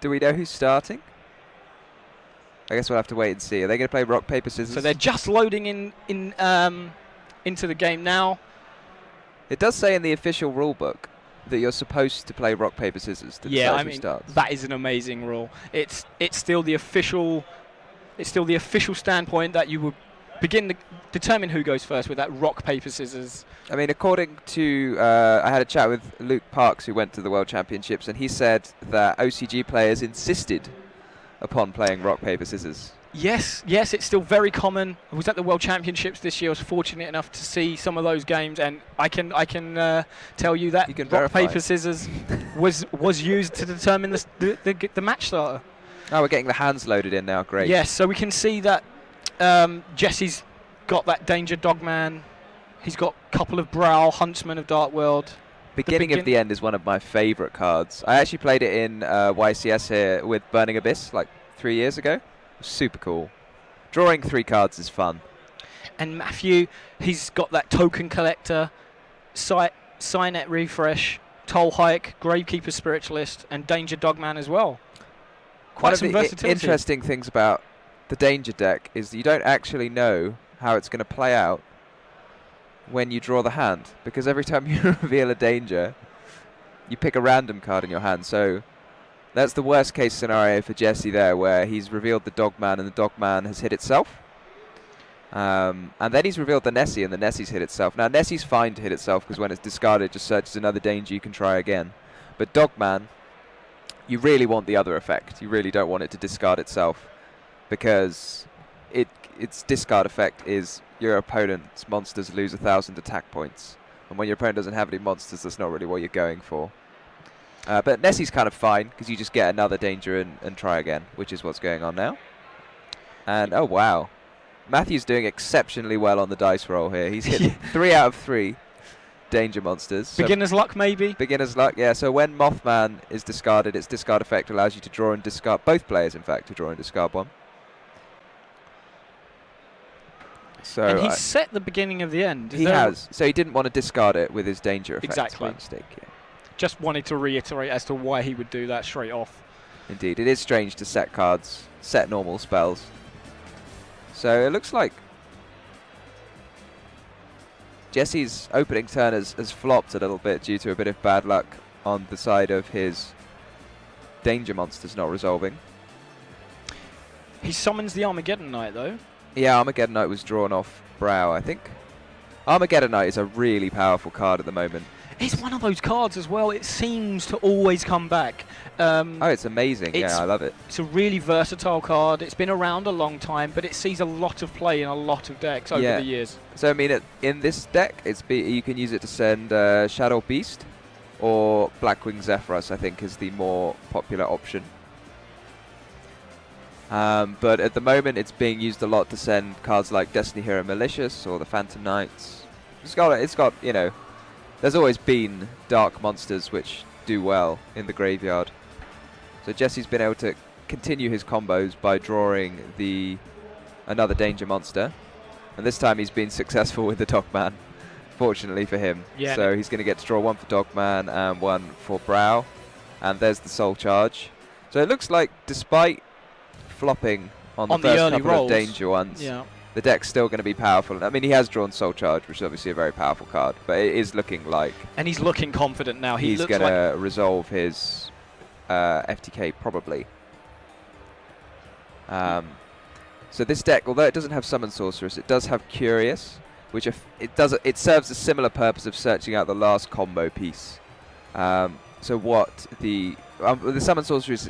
Do we know who's starting? I guess we'll have to wait and see. Are they going to play rock, paper, scissors? So they're just loading into the game now. It does say in the official rule book that you're supposed to play rock, paper, scissors to decide who starts. That is an amazing rule. It's still the official standpoint that you would begin to determine who goes first with that rock, paper, scissors. I mean, according to I had a chat with Luke Parks, who went to the World Championships, and he said that OCG players insisted upon playing rock, paper, scissors. Yes, it's still very common. I was at the World Championships this year. I was fortunate enough to see some of those games, and I can tell you that rock, paper, scissors was used to determine the match starter. Oh, we're getting the hands loaded in now. Great. Yes, so we can see that Jesse's got that Danger Dogman. He's got a couple of Brow, Huntsman of Darkworld. Beginning of the End is one of my favourite cards. I actually played it in YCS here with Burning Abyss like 3 years ago. Super cool. Drawing 3 cards is fun. And Matthew, he's got that Token Collector, Signet Refresh, Toll Hike, Gravekeeper Spiritualist, and Danger Dogman as well. Quite some versatility. Interesting things about the Danger deck is that you don't actually know how it's going to play out when you draw the hand, because every time you reveal a Danger, you pick a random card in your hand. So that's the worst case scenario for Jesse there, where he's revealed the Dogman and the Dogman has hit itself. And then he's revealed the Nessie and the Nessie's hit itself. Now Nessie's fine to hit itself because when it's discarded, it just searches another Danger, you can try again. But Dogman, you really want the other effect. You really don't want it to discard itself, because its discard effect is your opponent's monsters lose 1,000 attack points. And when your opponent doesn't have any monsters, that's not really what you're going for. But Nessie's kind of fine, because you just get another Danger and try again, which is what's going on now. And, oh wow. Matthew's doing exceptionally well on the dice roll here. He's hit 3 out of 3 Danger monsters. Beginner's luck, maybe? Beginner's luck, yeah. So when Mothman is discarded, its discard effect allows you to draw and discard, both players, in fact, to draw and discard one. So and he's set the beginning of the end. He has. So he didn't want to discard it with his Danger effect. Exactly. By mistake, yeah. Just wanted to reiterate as to why he would do that straight off. Indeed. It is strange to set cards, set normal spells. So it looks like Jesse's opening turn has flopped a little bit due to a bit of bad luck on the side of his Danger monsters not resolving. He summons the Armageddon Knight, though. Yeah, Armageddon Knight was drawn off Brow, I think. Armageddon Knight is a really powerful card at the moment. It's one of those cards as well. It seems to always come back. Oh, it's amazing. Yeah, I love it. It's a really versatile card. It's been around a long time, but it sees a lot of play in a lot of decks over the years. So, I mean, in this deck, you can use it to send Shadow Beast or Blackwing Zephyros, I think, is the more popular option. But at the moment, it's being used a lot to send cards like Destiny Hero Malicious or the Phantom Knights. It's got, you know, there's always been dark monsters which do well in the graveyard. So Jesse's been able to continue his combos by drawing another Danger monster. And this time he's been successful with the Dogman, fortunately for him. Yeah. So he's going to get to draw 1 for Dogman and 1 for Brow. And there's the Soul Charge. So it looks like, despite flopping on the first couple of Danger ones, the deck's still going to be powerful. I mean, he has drawn Soul Charge, which is obviously a very powerful card, but it is looking like... And he's looking confident now. He's going to resolve his FTK, probably. So this deck, although it doesn't have Summon Sorceress, it does have Curious, which it serves a similar purpose of searching out the last combo piece. So what the Summon Sorceress,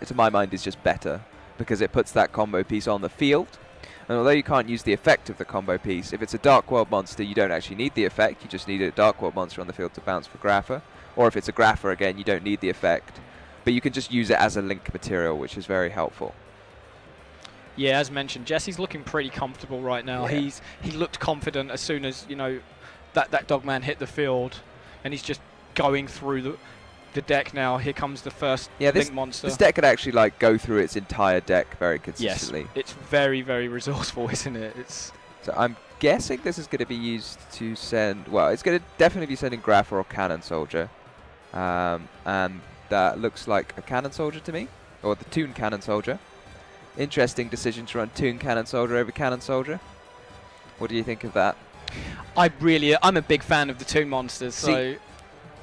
to my mind, is just better, because it puts that combo piece on the field. And although you can't use the effect of the combo piece, if it's a Darkworld monster, you don't actually need the effect. You just need a Darkworld monster on the field to bounce for Grapher. Or if it's a Grapher, again, you don't need the effect. But you can just use it as a link material, which is very helpful. Yeah, as mentioned, Jesse's looking pretty comfortable right now. Yeah. He looked confident as soon as, you know, that Dogman hit the field. And he's just going through the deck now. Here comes the first link monster. This deck could actually like go through its entire deck very consistently. Yes, it's very, very resourceful, isn't it? So I'm guessing this is going to be used to send... Well, it's going to definitely be sending Grapher or Cannon Soldier. And that looks like a Cannon Soldier to me. or the Toon Cannon Soldier. Interesting decision to run Toon Cannon Soldier over Cannon Soldier. What do you think of that? I'm a big fan of the Toon monsters. So,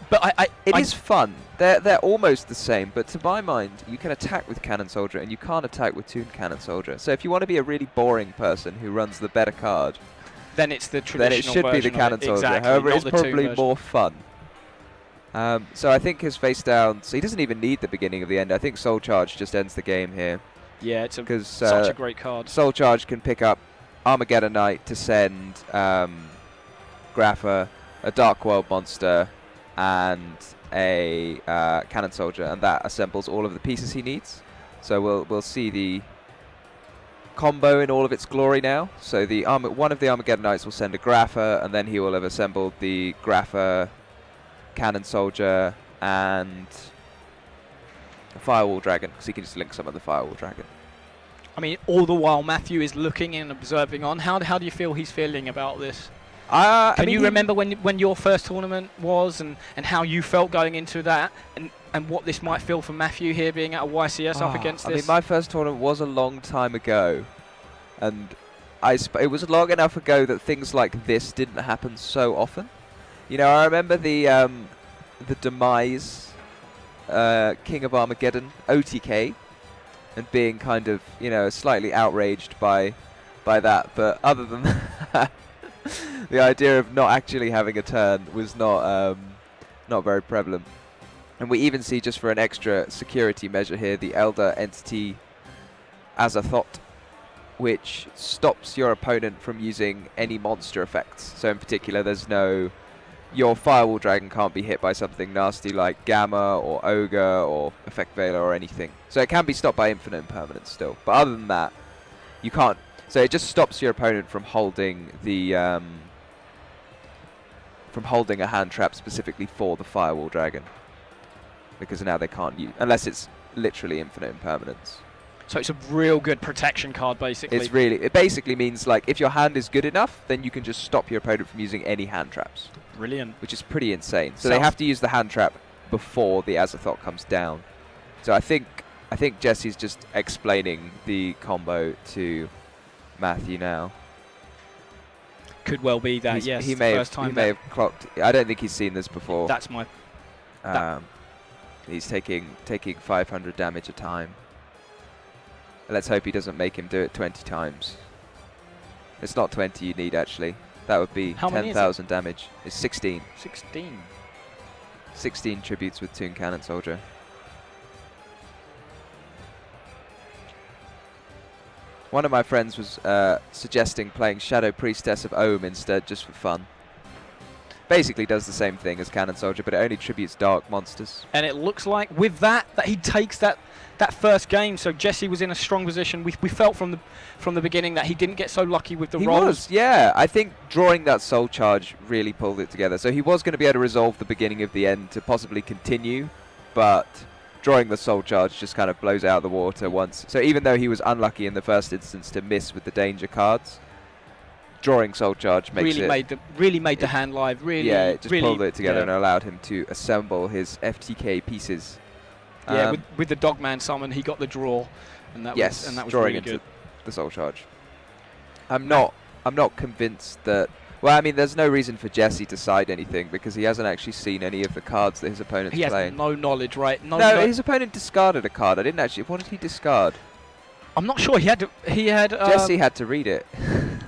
but it is fun. They're almost the same, but to my mind, you can attack with Cannon Soldier and you can't attack with Toon Cannon Soldier. So if you want to be a really boring person who runs the better card, then it's the traditional then it should be the Cannon Soldier. Exactly, however, it's probably more fun. So I think his face down, so he doesn't even need the beginning of the end. I think Soul Charge just ends the game here. Yeah, it's such a great card. Soul Charge can pick up Armageddon Knight to send Grapha, a Darkworld monster, and a Cannon Soldier, and that assembles all of the pieces he needs. So we'll see the combo in all of its glory now. So the one of the Armageddon Knights will send a Grapha, and then he will have assembled the Grapha, Cannon Soldier, and a Firewall Dragon, because he can just link some of the Firewall Dragon. I mean, all the while Matthew is looking and observing on. How do you feel he's feeling about this? Can you remember when your first tournament was and how you felt going into that and what this might feel for Matthew here being at a YCS up against this? I mean, my first tournament was a long time ago, and it was long enough ago that things like this didn't happen so often. You know, I remember the Demise King of Armageddon OTK and being kind of, you know, slightly outraged by that, but other than that, the idea of not actually having a turn was not very prevalent. And we even see, just for an extra security measure here, the Elder Entity Azathoth, which stops your opponent from using any monster effects. So in particular, there's no... Your Firewall Dragon can't be hit by something nasty like Gamma or Ogre or Effect Veiler or anything. So it can be stopped by Infinite Impermanence still. But other than that, you can't... So it just stops your opponent from holding the... from holding a hand trap specifically for the Firewall Dragon. Because now they can't use... Unless it's literally Infinite Impermanence. So it's a real good protection card, basically. It basically means, like, if your hand is good enough, then you can just stop your opponent from using any hand traps. Brilliant. Which is pretty insane. So they have to use the hand trap before the Azathoth comes down. So I think Jesse's just explaining the combo to Matthew now. Could well be that, yes. He may have clocked. I don't think he's seen this before. That's my... He's taking 500 damage a time. Let's hope he doesn't make him do it 20 times. It's not 20 you need, actually. That would be 10,000 damage. It's 16. 16. 16 tributes with Toon Cannon Soldier. One of my friends was suggesting playing Shadow Priestess of Ohm instead, just for fun. Basically does the same thing as Cannon Soldier, but it only tributes dark monsters. And it looks like with that he takes that first game. So Jesse was in a strong position. We felt from the beginning that he didn't get so lucky with the rolls. He was, yeah. I think drawing that Soul Charge really pulled it together. So he was going to be able to resolve the beginning of the end to possibly continue, but drawing the Soul Charge just kind of blows out of the water once. So even though he was unlucky in the first instance to miss with the danger cards, drawing Soul Charge makes really made the hand live. Really, yeah, it just pulled it together and allowed him to assemble his FTK pieces. Yeah, with the Dogman summon, he got the draw, and that was drawing really into good. The Soul Charge. I'm not convinced that. Well, I mean, there's no reason for Jesse to side anything because he hasn't actually seen any of the cards that his opponent's playing. He has no knowledge, right? No, his opponent discarded a card. I didn't actually. What did he discard? I'm not sure. He had. Jesse had to read it.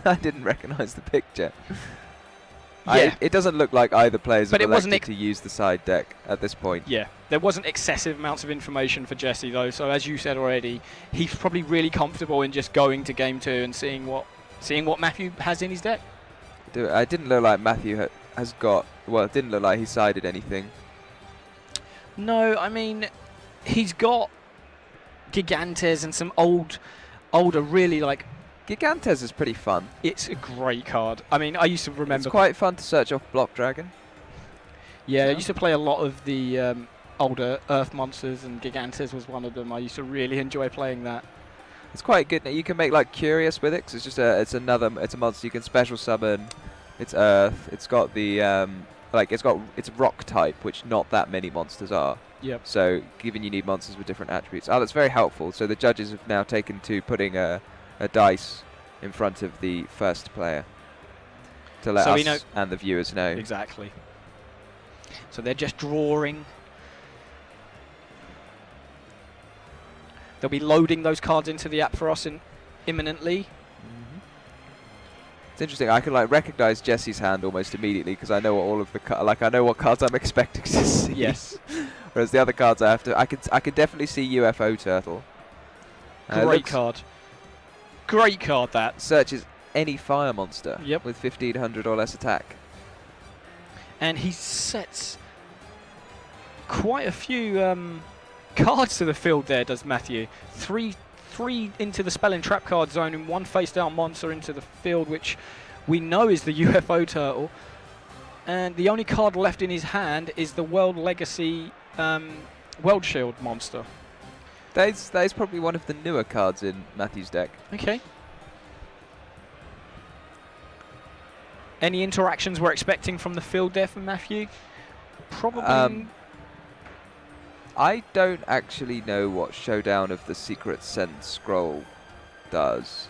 I didn't recognise the picture. Yeah. It doesn't look like either player's elected to use the side deck at this point. Yeah, there wasn't excessive amounts of information for Jesse though. So as you said already, he's probably really comfortable in just going to game 2 and seeing what Matthew has in his deck. It didn't look like Matthew has got. Well, it didn't look like he sided anything. No, I mean, he's got Gigantes and some older, really like. Gigantes is pretty fun. It's a great card. I mean, I used to remember... It's quite fun to search off Block Dragon. Yeah, I used to play a lot of the older Earth monsters, and Gigantes was one of them. I used to really enjoy playing that. It's quite good. You can make like Curious with it, 'cause it's just it's a monster you can special summon. It's Earth. It's got the like it's rock type, which not that many monsters are. Yep. So given you need monsters with different attributes. Oh, that's very helpful. So the judges have now taken to putting a dice in front of the first player to let us and the viewers know. Exactly. So they're just drawing. They'll be loading those cards into the app for us imminently. It's interesting. I can like recognize Jesse's hand almost immediately because I know what all of the I know what cards I'm expecting to see. Yes. Whereas the other cards I have to. I could definitely see UFO Turtle. Great card. Great card that. Searches any fire monster. Yep. With 1500 or less attack. And he sets quite a few cards to the field there, does Matthew. Three into the spell and trap card zone and one face down monster into the field, which we know is the UFO Turtle. And the only card left in his hand is the World Legacy World Shield monster. That is probably one of the newer cards in Matthew's deck. Okay. Any interactions we're expecting from the field there from Matthew? Probably. I don't actually know what Showdown of the Secret Sense Scroll does.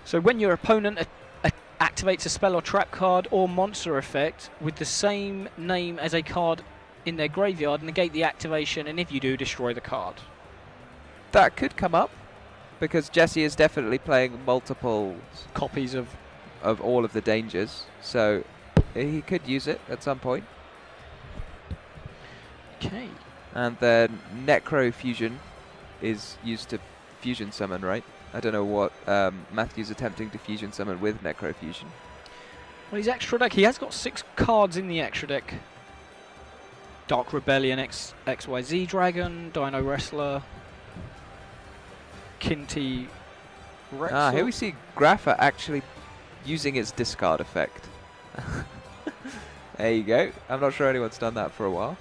So when your opponent activates a spell or trap card or monster effect with the same name as a card in their graveyard, negate the activation, and if you do, destroy the card. That could come up, because Jesse is definitely playing multiple copies of all of the dangers, so he could use it at some point. Okay. And then Necro Fusion is used to fusion summon, right? I don't know what Matthew's attempting to fusion summon with Necro Fusion. Well, his extra deck, he has got 6 cards in the extra deck. Dark Rebellion, XYZ Dragon, Dino Wrestler, Kinty Rexel. Ah, here we see Grapha actually using its discard effect. There you go. I'm not sure anyone's done that for a while.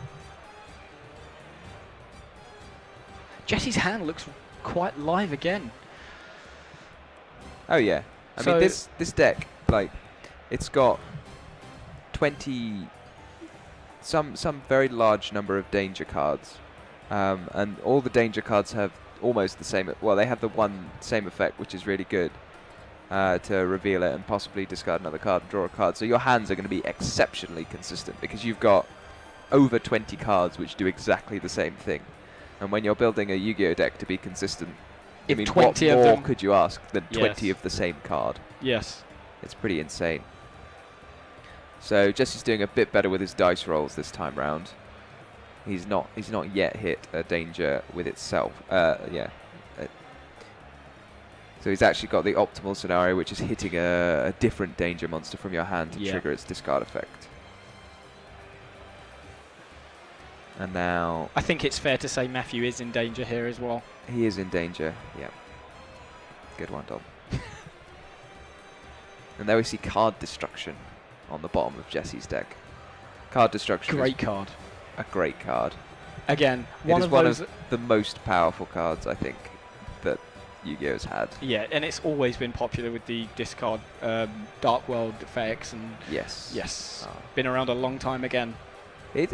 Jesse's hand looks quite live again. Oh yeah. I mean this deck, like, it's got 20 some very large number of danger cards. And all the danger cards have almost the same, well, they have the same effect, which is really good. To reveal it and possibly discard another card and draw a card. So your hands are going to be exceptionally consistent because you've got over 20 cards which do exactly the same thing. And when you're building a Yu-Gi-Oh deck to be consistent, I mean, what more could you ask than 20 of the same card? Yes. It's pretty insane. So Jesse's doing a bit better with his dice rolls this time round. He's not yet hit a danger with itself. Yeah. So he's actually got the optimal scenario, which is hitting a different danger monster from your hand to trigger its discard effect. And now... I think it's fair to say Matthew is in danger here as well. He is in danger, yeah. Good one, Dom. And there we see Card Destruction on the bottom of Jesse's deck. Card Destruction Great card. A great card. Again, one of the most powerful cards, I think, that Yu-Gi-Oh's had. Yeah, and it's always been popular with the discard Darkworld effects and... Yes. Been around a long time again.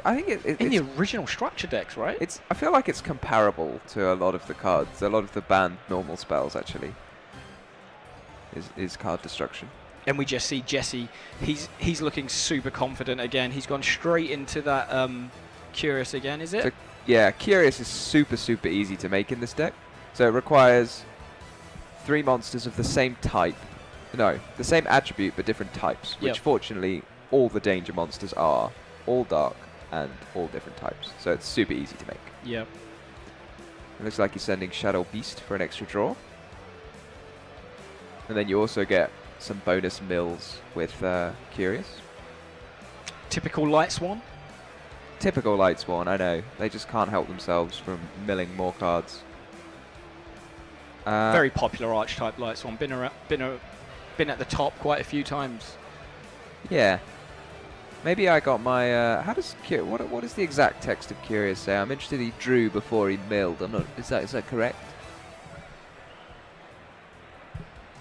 I think it's in the original structure decks, right? I feel like it's comparable to a lot of the cards. A lot of the banned normal spells actually is Card Destruction. And we just see Jesse. He's looking super confident again. He's gone straight into that Curious again. Is it? So, yeah, Curious is super easy to make in this deck. So it requires 3 monsters of the same type. No, the same attribute but different types. Which fortunately all the danger monsters are. All dark and all different types. So it's super easy to make. Yep. It looks like he's sending Shadow Beast for an extra draw. And then you also get some bonus mills with Curious. Typical Light Swan. Typical Light Swan, I know. They just can't help themselves from milling more cards. Very popular archetype Light Swan. Been at the top quite a few times. Yeah. Maybe I got my... how does what does the exact text of Curious say? I'm interested he drew before he milled. I'm not... Is that correct?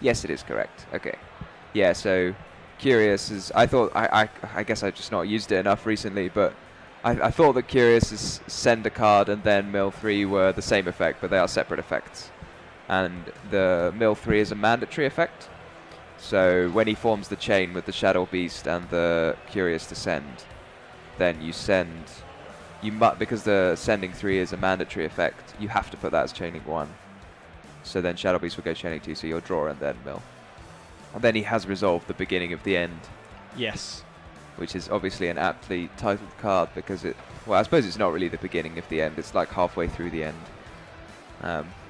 Yes, it is correct. Okay. Yeah, so Curious is, I guess I've just not used it enough recently, but I thought that Curious's send a card and then mill 3 were the same effect, but they are separate effects. And the mill 3 is a mandatory effect. So when he forms the chain with the Shadow Beast and the Curious to send, then you send, because the sending 3 is a mandatory effect, you have to put that as chaining 1. So then Shadow Beast will go chaining 2, so you'll draw and then mill. And then he has resolved the beginning of the end. Yes. Which is obviously an aptly titled card because well, I suppose it's not really the beginning of the end. It's like halfway through the end,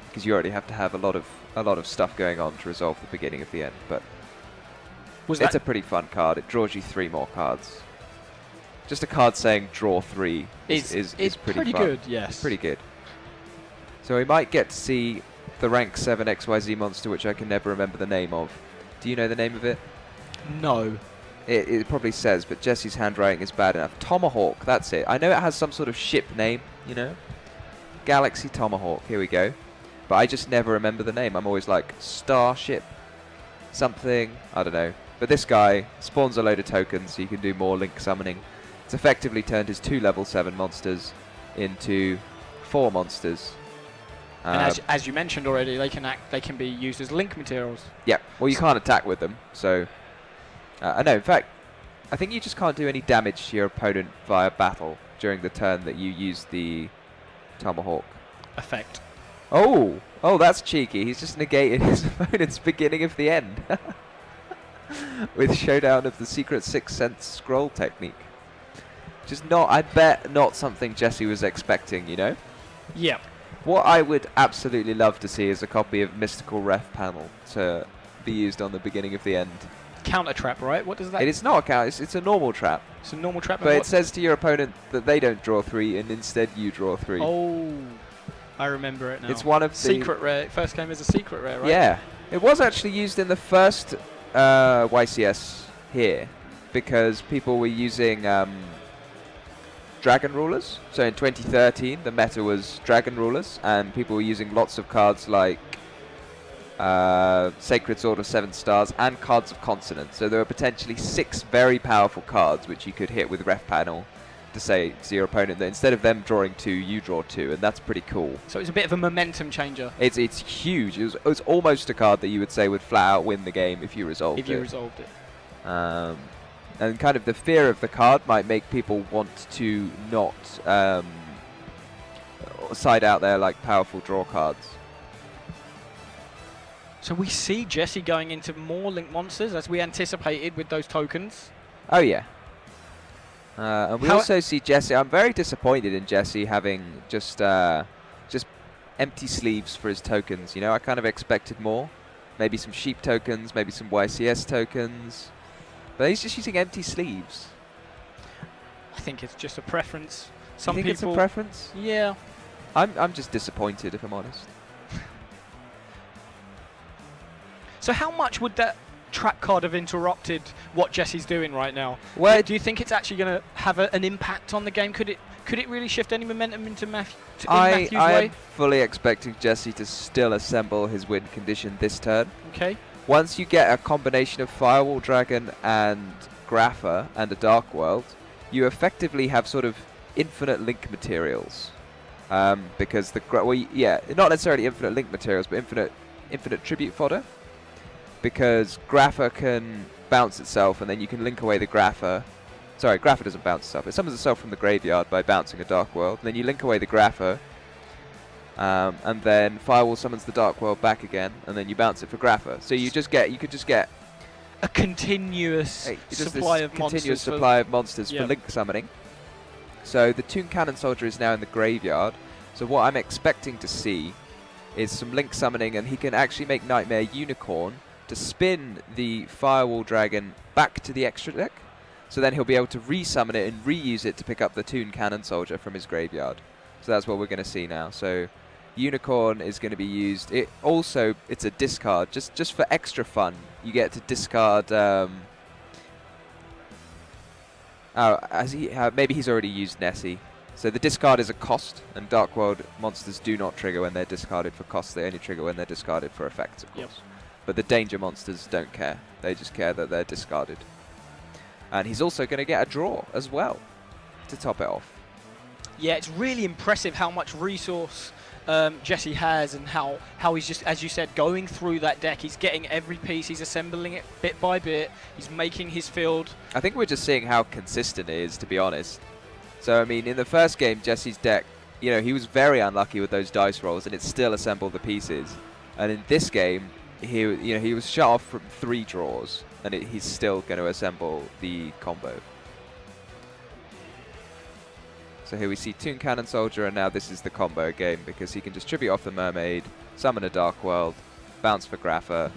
because you already have to have a lot of stuff going on to resolve the beginning of the end. But it's a pretty fun card. It draws you 3 more cards. Just a card saying draw 3 is pretty fun. Good. Yes, pretty good. So we might get to see the rank 7 XYZ monster, which I can never remember the name of. Do you know the name of it? No. It probably says, but Jesse's handwriting is bad enough. Tomahawk, that's it. I know it has some sort of ship name, you know. Galaxy Tomahawk, here we go. But I just never remember the name. I'm always like, Starship, something, I don't know. But this guy spawns a load of tokens, so you can do more link summoning. It's effectively turned his 2 level 7 monsters into 4 monsters. And as you mentioned already, they can be used as link materials. Yeah, well you can't attack with them, so... no, in fact, I think you just can't do any damage to your opponent via battle during the turn that you use the Tomahawk effect. Oh, that's cheeky. He's just negated his opponent's beginning of the end with Showdown of the Secret Sixth Sense scroll technique. Just not, I bet, not something Jesse was expecting, you know? Yeah. What I would absolutely love to see is a copy of Mystical Ref Panel to be used on the beginning of the end. Counter trap, right? What does that? It is not a counter. It's a normal trap. It's a normal trap. But it says to your opponent that they don't draw 3, and instead you draw 3. Oh, I remember it now. It's one of the secret rare. First came as a secret rare, right? Yeah, it was actually used in the first YCS here because people were using Dragon Rulers. So in 2013, the meta was Dragon Rulers, and people were using lots of cards like Sacred Sword of 7 Stars and Cards of Consonance. So there were potentially 6 very powerful cards which you could hit with Ref Panel to say to your opponent that instead of them drawing 2, you draw 2, and that's pretty cool. So it's a bit of a momentum changer. It's huge. It was almost a card that you would say would flat out win the game if you resolved it. If you resolved it. And kind of the fear of the card might make people want to not side out their like powerful draw cards. So we see Jesse going into more Link monsters as we anticipated with those tokens. Oh yeah. And we also see Jesse. I'm very disappointed in Jesse having just empty sleeves for his tokens. You know, I kind of expected more. Maybe some sheep tokens, maybe some YCS tokens. But he's just using empty sleeves. I think it's just a preference. Some people. It's a preference? Yeah. I'm just disappointed, if I'm honest. So how much would that track card have interrupted what Jesse's doing right now? Well, do you think it's actually going to have an impact on the game? Could it really shift any momentum into Matthew's way? I'm fully expecting Jesse to still assemble his win condition this turn. Okay. Once you get a combination of Firewall Dragon and Grapha and a Darkworld, you effectively have sort of infinite link materials. Because not necessarily infinite link materials, but infinite tribute fodder. Because Grapha can bounce itself, and then you can link away the Grapha. Sorry, Grapha doesn't bounce itself. It summons itself from the graveyard by bouncing a Darkworld. And then you link away the Grapha, and then Firewall summons the Darkworld back again, and then you bounce it for Grapha. So you could just get a continuous supply of monsters for link summoning. So the Toon Cannon Soldier is now in the graveyard. So what I'm expecting to see is some link summoning, and he can actually make Nightmare Unicorn to spin the Firewall Dragon back to the extra deck. So then he'll be able to resummon it and reuse it to pick up the Toon Cannon Soldier from his graveyard. So that's what we're going to see now. So Unicorn is going to be used. It's a discard, just for extra fun. You get to discard. Maybe he's already used Nessie. So the discard is a cost, and Darkworld monsters do not trigger when they're discarded for costs. They only trigger when they're discarded for effects, of course. But the danger monsters don't care. They just care that they're discarded. And he's also going to get a draw as well to top it off. Yeah, it's really impressive how much resource Jesse has, and how he's just, as you said, going through that deck. He's getting every piece, he's assembling it bit by bit, he's making his field. I think we're just seeing how consistent it is, to be honest. So, I mean, in the first game, Jesse's deck, you know, he was very unlucky with those dice rolls, and it still assembled the pieces. And in this game, he was shut off from 3 draws, and he's still going to assemble the combo. So here we see Toon Cannon Soldier, and now this is the combo game, because he can just tribute off the Mermaid, summon a Darkworld, bounce for Grapha,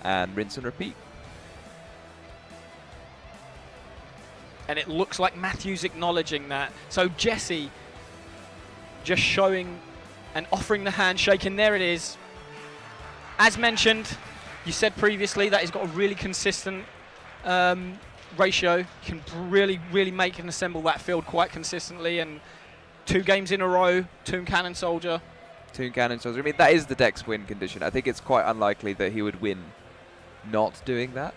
and rinse and repeat. And it looks like Matthew's acknowledging that. So Jesse just showing and offering the handshake, and there it is. As mentioned, you said previously that he's got a really consistent ratio, can really make and assemble that field quite consistently, and 2 games in a row, Toon Cannon Soldier. Toon Cannon Soldier, I mean, that is the deck's win condition. I think it's quite unlikely that he would win not doing that.